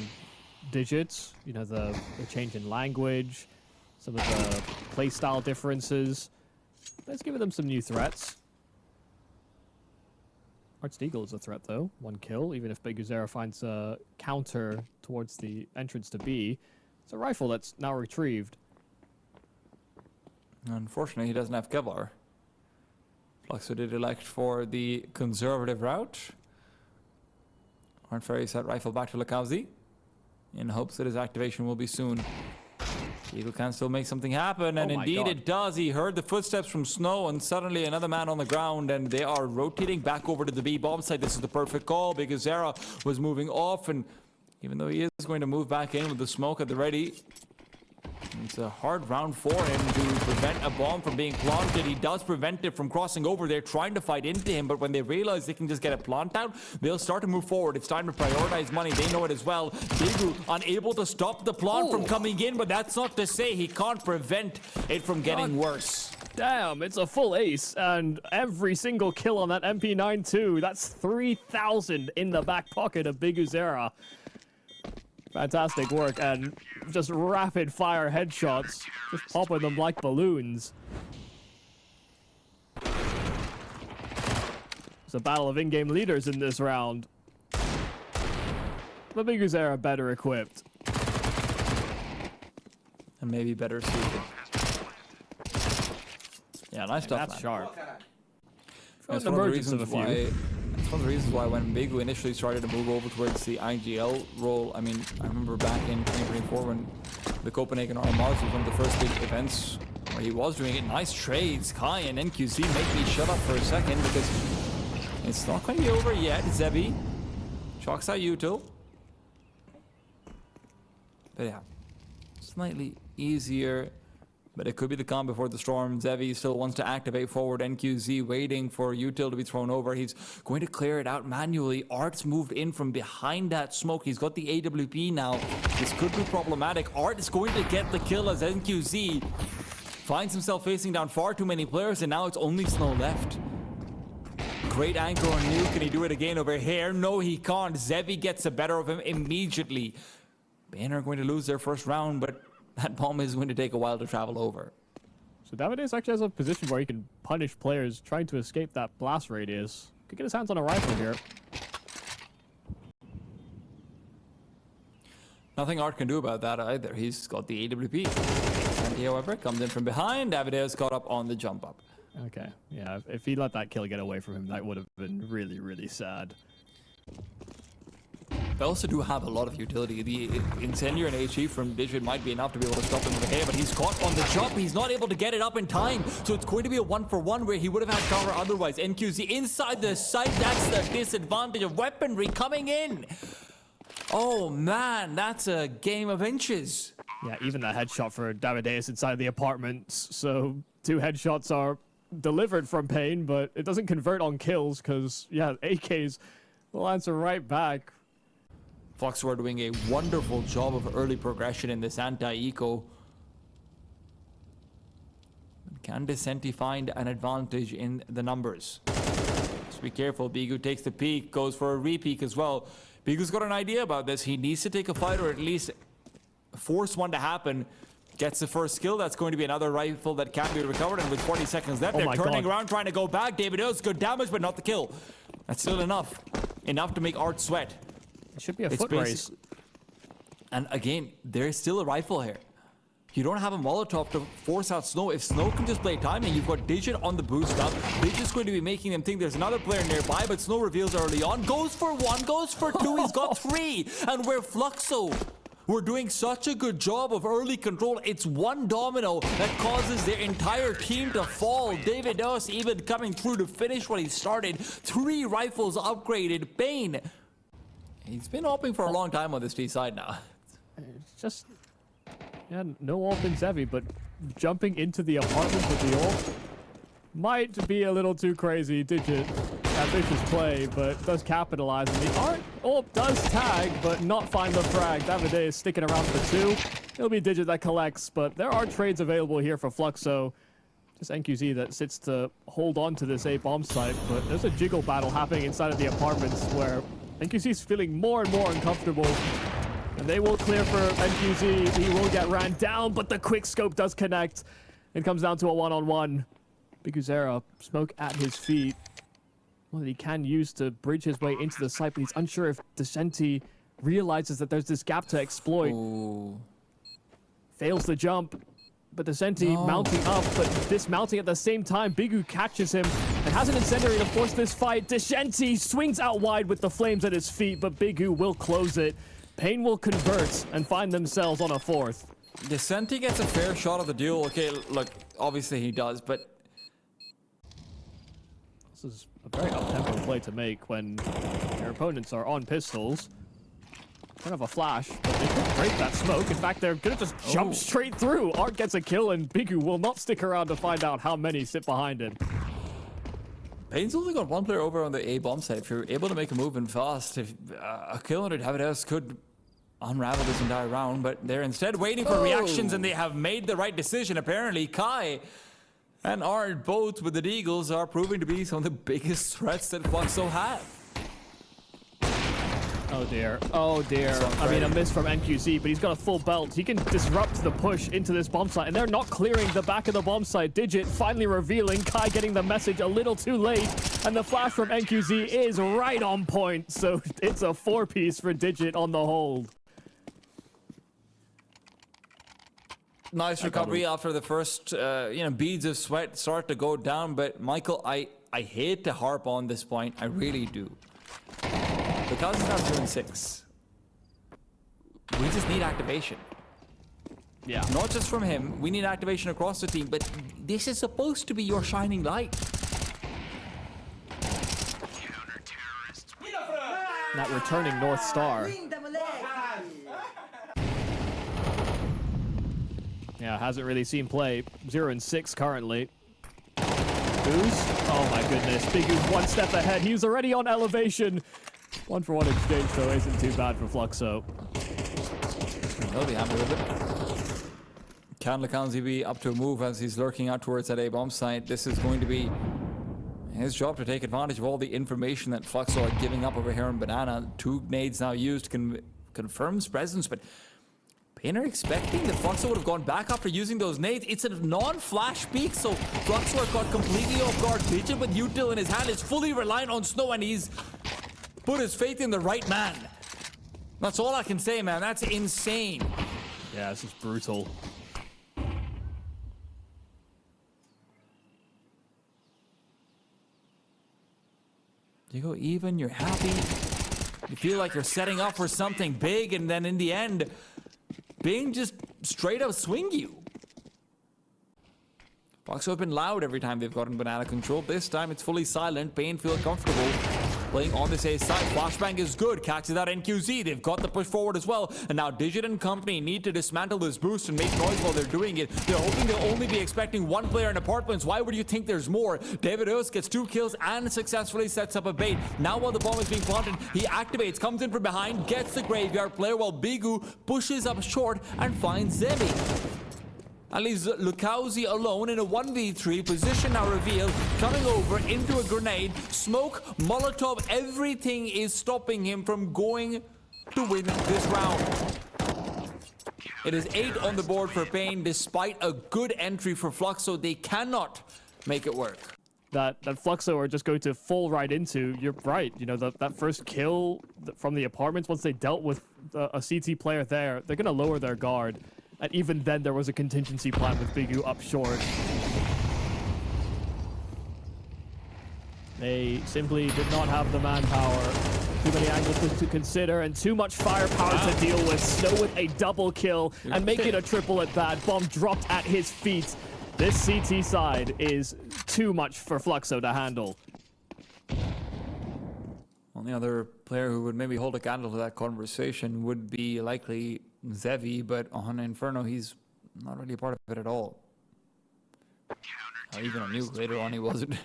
Digits, you know, the change in language, some of the playstyle differences. Let's give them some new threats. Art's Deagle is a threat, though. 1 kill, even if biguzero finds a counter towards the entrance to B. It's a rifle that's now retrieved. Unfortunately, he doesn't have Kevlar. Fluxo did elect for the conservative route. Aren't very set rifle back to Lakauzi in hopes that his activation will be soon. Eagle can still make something happen, and indeed it does. He heard the footsteps from Snow, and suddenly another man on the ground, and they are rotating back over to the B bomb site. This is the perfect call because Zera was moving off, and even though he is going to move back in with the smoke at the ready, it's a hard round for him to prevent a bomb from being planted. He does prevent it from crossing over. They're trying to fight into him, but when they realize they can just get a plant out, they'll start to move forward. It's time to prioritize money. They know it as well. Bigu unable to stop the plant from coming in, but that's not to say he can't prevent it from getting worse. Damn, it's a full ace, and every single kill on that MP9 too. That's 3,000 in the back pocket of Bigu Zera. Fantastic work, and just rapid fire headshots, just popping them like balloons. It's a battle of in-game leaders in this round. The Bigu Zera better equipped. And maybe better suited. Yeah, nice stuff, That's man. sharp. That's one of the reasons why when Bigu initially started to move over towards the IGL role, I mean, I remember back in 2024 when the Copenhagen RMRs was one of the first big events where he was doing it. Nice trades. Kai and NQZ make me shut up for a second because it's not going to be over yet. Zebi chalks out Util. But yeah, slightly easier. But it could be the calm before the storm. Zevi still wants to activate forward. NQZ waiting for Util to be thrown over. He's going to clear it out manually. Art's moved in from behind that smoke. He's got the AWP now. This could be problematic. Art is going to get the kill as NQZ finds himself facing down far too many players, and now it's only Snow left. Great anchor on New. Can he do it again over here? No, he can't. Zevi gets the better of him immediately. paiN are going to lose their first round, but that bomb is going to take a while to travel over. So Davides actually has a position where he can punish players trying to escape that blast radius. Could get his hands on a rifle here. Nothing Art can do about that either. He's got the AWP. Santi, however, comes in from behind. Davides caught up on the jump up. Okay, yeah, if he let that kill get away from him, that would have been really, really sad. They also do have a lot of utility. The Incendiary and HE from Digit might be enough to be able to stop him with the hair, but he's caught on the jump. He's not able to get it up in time. So it's going to be a 1-for-1 where he would have had cover otherwise. NQZ inside the site. That's the disadvantage of weaponry coming in. Oh man, that's a game of inches. Yeah, even that headshot for Davides inside the apartments. So 2 headshots are delivered from paiN, but it doesn't convert on kills because, yeah, AKs will answer right back. Fluxo are doing a wonderful job of early progression in this anti-eco. Can Descenti find an advantage in the numbers? Just be careful. Bigu takes the peek, goes for a re-peek as well. Bigu's got an idea about this. He needs to take a fight or at least force one to happen. Gets the first kill. That's going to be another rifle that can be recovered. And with 40 seconds left, they're turning around, trying to go back. David O's good damage, but not the kill. That's still enough. Enough to make Art sweat. It should be a foot race. And again, there's still a rifle here. You don't have a Molotov to force out Snow. If Snow can just play timing, you've got Digit on the boost up. Digit's going to be making them think there's another player nearby, but Snow reveals early on. Goes for 1, goes for 2, he's got 3. And we're Fluxo. We're doing such a good job of early control. It's one domino that causes their entire team to fall. David Doss even coming through to finish what he started. 3 rifles upgraded. paiN. He's been oping for a long time on this T side now. It's just, yeah, no ult in Zevi, but jumping into the apartment with the ult might be a little too crazy. Digit, ambitious play, but does capitalize. And the ult does tag, but not find the frag. Davides is sticking around for 2. It'll be Digit that collects, but there are trades available here for Fluxo. Just NQZ that sits to hold on to this A bomb site, but there's a jiggle battle happening inside of the apartments where NQZ's feeling more and more uncomfortable. And they will clear for NQZ. He will get ran down, but the quick scope does connect. It comes down to a 1-on-1. Bigu Zera, smoke at his feet. Well, he can use to bridge his way into the site, but he's unsure if Descenti realizes that there's this gap to exploit. Ooh. Fails the jump. but Descenti mounting up, but dismounting at the same time. Bigu catches him and has an incendiary to force this fight. Descenti swings out wide with the flames at his feet, but Bigu will close it. paiN will convert and find themselves on a fourth. Descenti gets a fair shot of the duel. Okay, look, obviously he does, but this is a very up-tempo play to make when your opponents are on pistols. Kind of a flash, but they could break that smoke. In fact, they're gonna just jump straight through. Art gets a kill, and Bigu will not stick around to find out how many sit behind him. paiN's only got one player over on the A bomb side. If you're able to make a move and fast, if a kill under Davidos could unravel this entire round, but they're instead waiting for reactions, and they have made the right decision. Apparently, Kai and Art, both with the Deagles, are proving to be some of the biggest threats that Fluxo have. Oh dear, oh dear. I mean, a miss from NQZ, but he's got a full belt. He can disrupt the push into this bomb site, and they're not clearing the back of the bomb site. Digit finally revealing, Kai getting the message a little too late, and the flash from NQZ is right on point, so it's a 4-piece for Digit on the hold. Nice recovery after the first, beads of sweat start to go down, but Michael, I hate to harp on this point, I really do. Because it's now 2-6, we just need activation. Yeah. Not just from him, we need activation across the team, but this is supposed to be your shining light. That returning North Star. Yeah, hasn't really seen play. 0-6 currently. Who's? Oh my goodness, Bigu's one step ahead. He was already on elevation. 1-for-1 exchange, though, isn't too bad for Fluxo. He'll be happy with it. Can Lakanzi be up to a move as he's lurking out towards that A bomb site? This is going to be his job to take advantage of all the information that Fluxo are giving up over here on Banana. 2 nades now used confirms presence, but paiN are expecting that Fluxo would have gone back after using those nades. It's a non-flash peek, so Fluxo are caught completely off guard. Digit with util in his hand is fully reliant on Snow, and he's put his faith in the right man. That's all I can say, man. That's insane. Yeah, this is brutal. You go even, you're happy. You feel like you're setting up for something big, and then in the end, paiN just straight up swing you. Fluxo have been loud every time they've gotten Banana control. This time it's fully silent. paiN feel comfortable playing on this A side. Flashbang is good. Catches out NQZ. They've got the push forward as well. And now Digit and company need to dismantle this boost and make noise while they're doing it. They're hoping they'll only be expecting 1 player in apartments. Why would you think there's more? Davidos gets 2 kills and successfully sets up a bait. Now while the bomb is being planted, he activates, comes in from behind, gets the graveyard player while Bigu pushes up short and finds Zebi. And leaves Lukauzi alone in a 1v3 position now revealed, coming over into a grenade, smoke, Molotov, everything is stopping him from going to win this round. It is 8 on the board for paiN, despite a good entry for Fluxo. They cannot make it work. That Fluxo are just going to fall right into. You're right. You know, that first kill from the apartments, once they dealt with a CT player there, they're going to lower their guard. And even then, there was a contingency plan with Bigu up short. They simply did not have the manpower. Too many angles to consider and too much firepower to deal with. Snow with a double kill and make it a triple at that. Bomb dropped at his feet. This CT side is too much for Fluxo to handle. Only other player who would maybe hold a candle to that conversation would be likely Zevi, but on Inferno, he's not really a part of it at all. Or even on Nuke, later on he wasn't.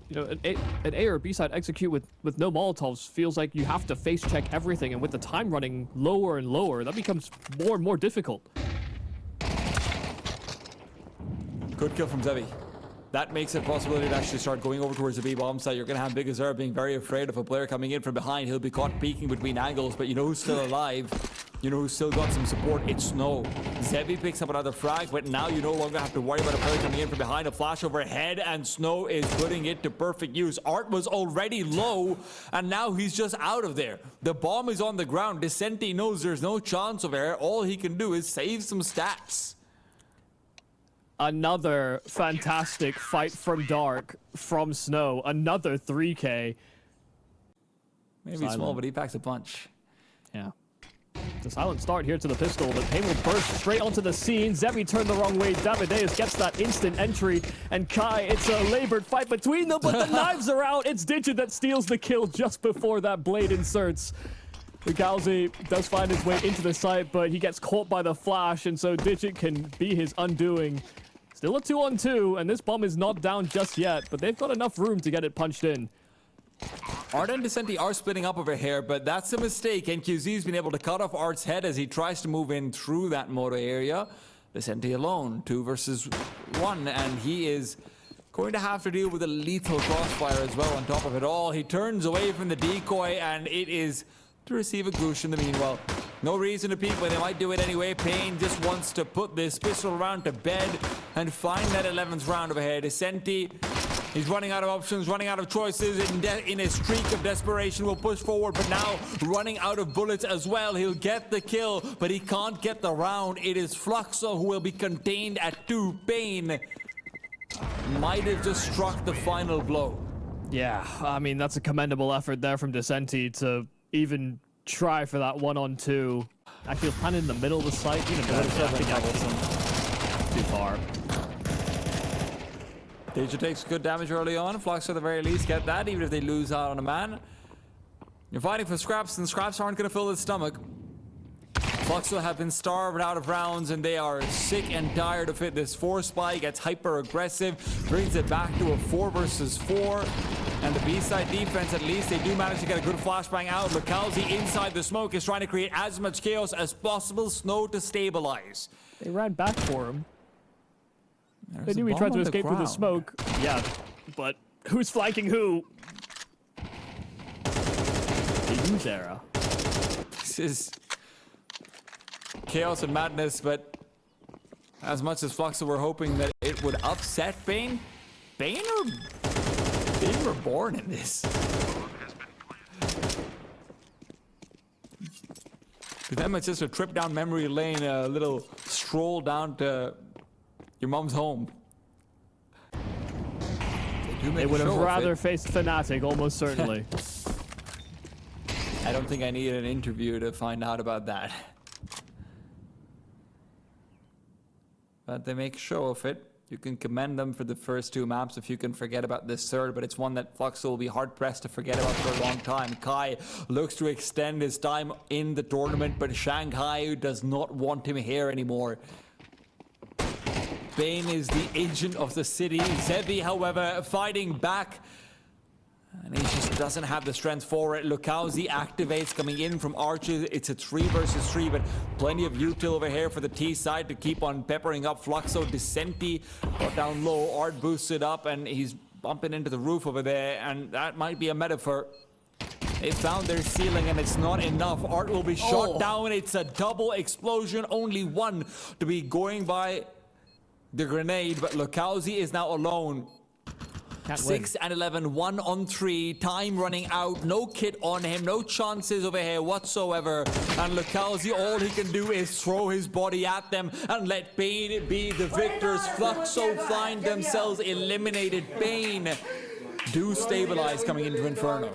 You know, an A or B side execute with no Molotovs feels like you have to face check everything, and with the time running lower and lower, that becomes more and more difficult. Good kill from Zevi. That makes it a possibility to actually start going over towards the B bomb site. You're going to have Big Azar being very afraid of a player coming in from behind. He'll be caught peeking between angles, but you know who's still alive? You know who's still got some support? It's Snow. Zevi picks up another frag, but now you no longer have to worry about a player coming in from behind. A flash overhead, and Snow is putting it to perfect use. Art was already low, and now he's just out of there. The bomb is on the ground. Descenti knows there's no chance of air. All he can do is save some stats. Another fantastic fight from Dark from Snow. Another 3K. Maybe Silent. small, but he packs a punch. Yeah. The silent start here to the pistol, but paiN will burst straight onto the scene. Zevi turned the wrong way. Davideus gets that instant entry. And Kai, it's a labored fight between them, but the knives are out. It's Digit that steals the kill just before that blade inserts. Lucaozi does find his way into the site, but he gets caught by the flash, and so Digit can be his undoing. Still a 2-on-2, and this bomb is not down just yet, but they've got enough room to get it punched in. Art and Descenti are splitting up over here, but that's a mistake. NQZ's been able to cut off Art's head as he tries to move in through that moto area. Descenti alone, 2 versus 1, and he is going to have to deal with a lethal crossfire as well on top of it all. He turns away from the decoy, and it is to receive a goosh in the meanwhile. No reason to peek, but they might do it anyway. paiN just wants to put this pistol round to bed and find that 11th round over here. Descenti, he's running out of options, running out of choices. In a streak of desperation, will push forward, but now running out of bullets as well. He'll get the kill, but he can't get the round. It is Fluxo who will be contained at 2. paiN might have just struck the final blow. Yeah, I mean, that's a commendable effort there from Descenti to even try for that 1-on-2. Actually, planted in the middle of the site. Even better. Too far. Deja takes good damage early on. Fluxo at the very least get that, even if they lose out on a man. You're fighting for scraps, and scraps aren't going to fill his stomach. Fluxo have been starved out of rounds, and they are sick and tired of it. This 4 spy gets hyper aggressive, brings it back to a 4 versus 4. And the B-side defense, at least, they do manage to get a good flashbang out. Lucaozi inside the smoke is trying to create as much chaos as possible. Snow to stabilize. They ran back for him. There's They knew a he tried bomb to on escape through the ground. smoke. Yeah, but who's flanking who? The use era. This is chaos and madness, but as much as Fluxo were hoping that it would upset paiN, paiN were born in this. For them, it's just a trip down memory lane, a little stroll down to your mom's home. They would have rather faced Fnatic, almost certainly. I don't think I need an interview to find out about that. But they make show of it. You can commend them for the first 2 maps if you can forget about this third, but it's one that Fluxo will be hard-pressed to forget about for a long time. Kai looks to extend his time in the tournament, but Shanghai does not want him here anymore. paiN is the agent of the city. Zevi, however, fighting back. And he just doesn't have the strength for it. Lucaozi activates coming in from Arches. It's a 3 versus 3, but plenty of util over here for the T side to keep on peppering up Fluxo. Descenti got down low. Art boosted up, and he's bumping into the roof over there, and that might be a metaphor. They found their ceiling, and it's not enough. Art will be shot down. It's a double explosion. Only one to be going by the grenade, but Lucaozi is now alone. 6 and 11, 1 on 3, time running out, no kit on him, no chances over here whatsoever. And Lucaozi, all he can do is throw his body at them and let paiN be the victors. Fluxo find themselves eliminated. paiN do stabilize coming into Inferno.